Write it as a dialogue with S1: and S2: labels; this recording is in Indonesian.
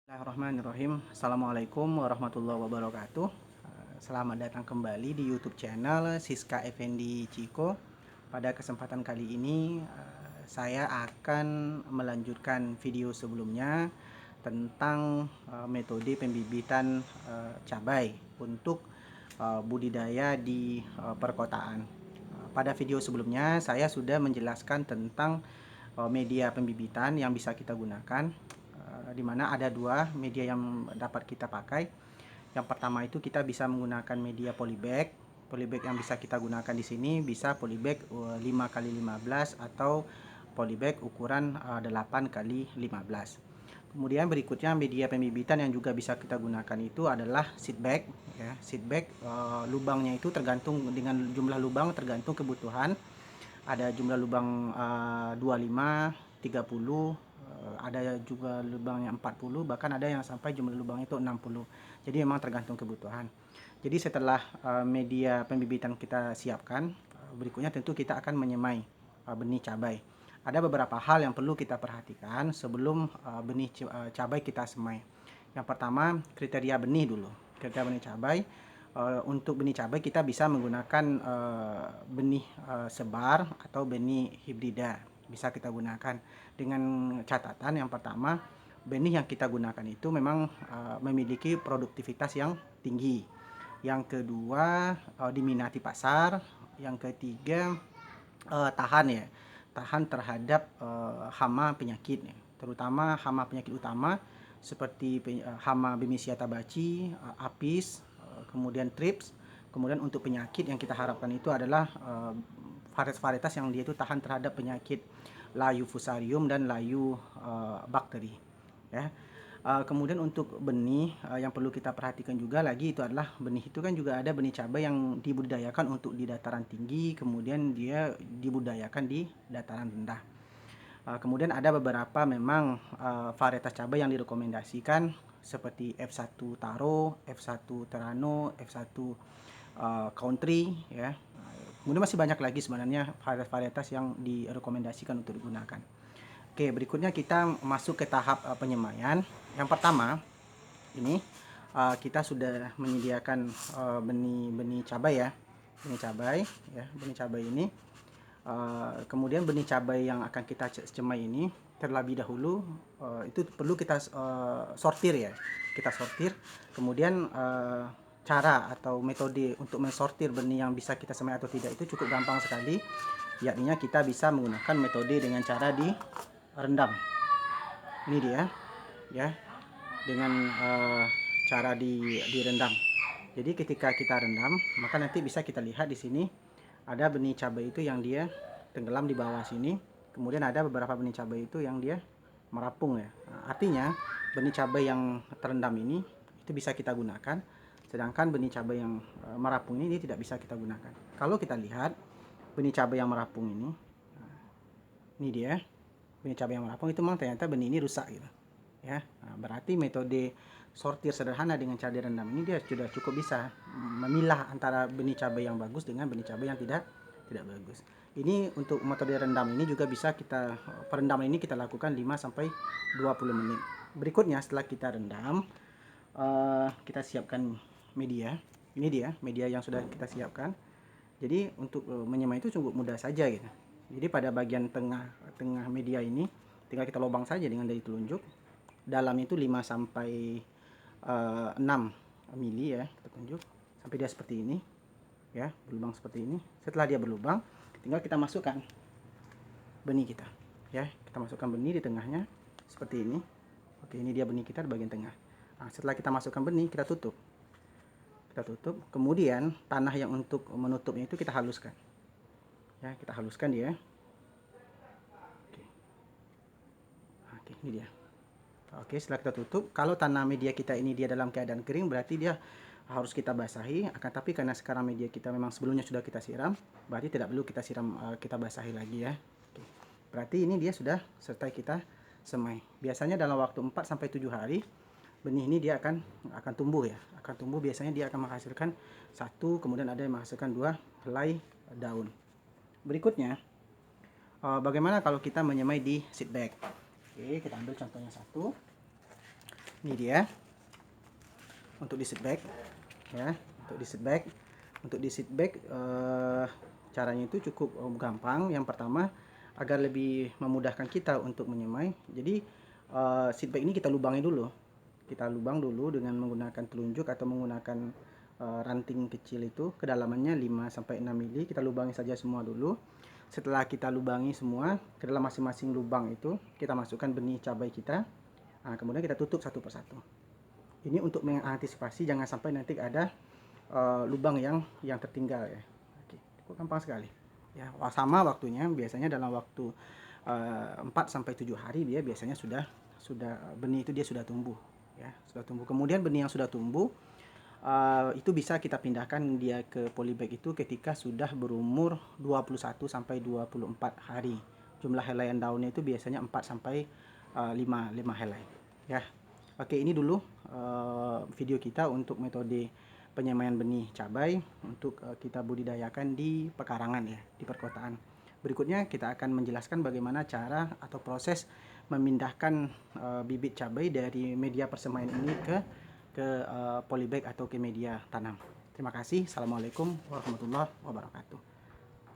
S1: Bismillahirrahmanirrahim. Assalamualaikum warahmatullahi wabarakatuh. Selamat datang kembali di YouTube channel Siska Effendi Ciko. Pada kesempatan kali ini saya akan melanjutkan video sebelumnya tentang metode pembibitan cabai untuk budidaya di perkotaan. Pada video sebelumnya saya sudah menjelaskan tentang media pembibitan yang bisa kita gunakan, di mana ada dua media yang dapat kita pakai. Yang pertama itu kita bisa menggunakan media polybag. Polybag yang bisa kita gunakan di sini bisa polybag 5x15 atau polybag ukuran 8x15. Kemudian berikutnya media pembibitan yang juga bisa kita gunakan itu adalah seed bag ya. Seed bag lubangnya itu tergantung dengan jumlah lubang, tergantung kebutuhan. Ada jumlah lubang 25, 30, ada juga lubang yang 40, bahkan ada yang sampai jumlah lubang itu 60. Jadi memang tergantung kebutuhan. Jadi setelah media pembibitan kita siapkan, berikutnya tentu kita akan menyemai benih cabai. Ada beberapa hal yang perlu kita perhatikan sebelum benih cabai kita semai. Yang pertama, kriteria benih dulu. Kriteria benih cabai. Untuk benih cabai kita bisa menggunakan benih sebar atau benih hibrida, bisa kita gunakan dengan catatan yang pertama, benih yang kita gunakan itu memang memiliki produktivitas yang tinggi. Yang kedua, diminati pasar. Yang ketiga, tahan terhadap hama penyakit, terutama hama penyakit utama seperti hama Bemisia tabaci, apis, kemudian trips. Kemudian untuk penyakit yang kita harapkan itu adalah varietas yang dia itu tahan terhadap penyakit layu fusarium dan layu bakteri ya. Kemudian untuk benih yang perlu kita perhatikan juga lagi itu adalah benih itu kan juga ada benih cabai yang dibudidayakan untuk di dataran tinggi, kemudian dia dibudidayakan di dataran rendah. Kemudian ada beberapa memang varietas cabai yang direkomendasikan seperti F1 Taro, F1 Terano, F1 Country ya. Kemudian masih banyak lagi sebenarnya varietas yang direkomendasikan untuk digunakan. Oke, berikutnya kita masuk ke tahap penyemaian. Yang pertama, ini kita sudah menyediakan benih cabai ya. Benih cabai ya, benih cabai ini. Kemudian benih cabai yang akan kita semai ini terlebih dahulu itu perlu kita sortir ya. Kita sortir. Kemudian cara atau metode untuk mensortir benih yang bisa kita semai atau tidak itu cukup gampang sekali. Yakni kita bisa menggunakan metode dengan cara direndam. Ini dia ya, dengan cara direndam. Jadi ketika kita rendam, maka nanti bisa kita lihat di sini ada benih cabai itu yang dia tenggelam di bawah sini. Kemudian ada beberapa benih cabai itu yang dia merapung ya. Artinya benih cabai yang terendam ini itu bisa kita gunakan, sedangkan benih cabai yang merapung ini tidak bisa kita gunakan. Kalau kita lihat benih cabai yang merapung ini dia benih cabai yang merapung itu memang ternyata benih ini rusak gitu ya. Berarti metode sortir sederhana dengan cara direndam ini dia sudah cukup bisa memilah antara benih cabai yang bagus dengan benih cabai yang tidak bagus. Ini untuk metode rendam ini juga bisa kita perendaman ini kita lakukan 5 sampai 20 menit. Berikutnya setelah kita rendam, kita siapkan media. Ini dia media yang sudah kita siapkan. Jadi untuk menyemai itu cukup mudah saja gitu. Jadi pada bagian tengah media ini tinggal kita lubang saja dengan dari telunjuk. Dalam itu 5 sampai 6 mili ya, kita tunjuk sampai dia seperti ini ya, berlubang seperti ini. Setelah dia berlubang, tinggal kita masukkan benih kita ya. Kita masukkan benih di tengahnya seperti ini. Oke, ini dia benih kita di bagian tengah. Nah, setelah kita masukkan benih, kita tutup. Kemudian tanah yang untuk menutupnya itu kita haluskan ya, kita haluskan dia. Oke, ini dia. Oke, setelah kita tutup, kalau tanah media kita ini dia dalam keadaan kering, berarti dia harus kita basahi. Akan tapi karena sekarang media kita memang sebelumnya sudah kita siram, berarti tidak perlu kita siram, kita basahi lagi ya. Oke. Berarti ini dia sudah selesai kita semai. Biasanya dalam waktu 4 sampai 7 hari benih ini dia akan tumbuh ya. Akan tumbuh, biasanya dia akan menghasilkan satu, kemudian ada yang menghasilkan 2 helai daun. Berikutnya, bagaimana kalau kita menyemai di seed bag? Oke, kita ambil contohnya satu. Ini dia untuk di seed bag ya, untuk di seed bag caranya itu cukup gampang. Yang pertama, agar lebih memudahkan kita untuk menyemai, jadi seed bag ini kita lubangi dulu. Kita lubang dulu dengan menggunakan telunjuk atau menggunakan ranting kecil itu, kedalamannya 5-6 mili. Kita lubangi saja semua dulu. Setelah kita lubangi semua, ke dalam masing-masing lubang itu kita masukkan benih cabai kita. Nah, kemudian kita tutup satu persatu. Ini untuk mengantisipasi jangan sampai nanti ada lubang yang tertinggal ya. Oke, itu gampang sekali. Ya, sama waktunya biasanya dalam waktu 4-7 hari dia biasanya sudah benih itu dia sudah tumbuh ya, sudah tumbuh. Kemudian benih yang sudah tumbuh itu bisa kita pindahkan dia ke polybag itu ketika sudah berumur 21-24 hari. Jumlah helaian daunnya itu biasanya 4-5 helai ya. Oke, ini dulu video kita untuk metode penyemaian benih cabai untuk kita budidayakan di pekarangan ya, di perkotaan. Berikutnya kita akan menjelaskan bagaimana cara atau proses memindahkan bibit cabai dari media persemaian ini ke polybag atau ke media tanam. Terima kasih. Assalamualaikum warahmatullahi wabarakatuh.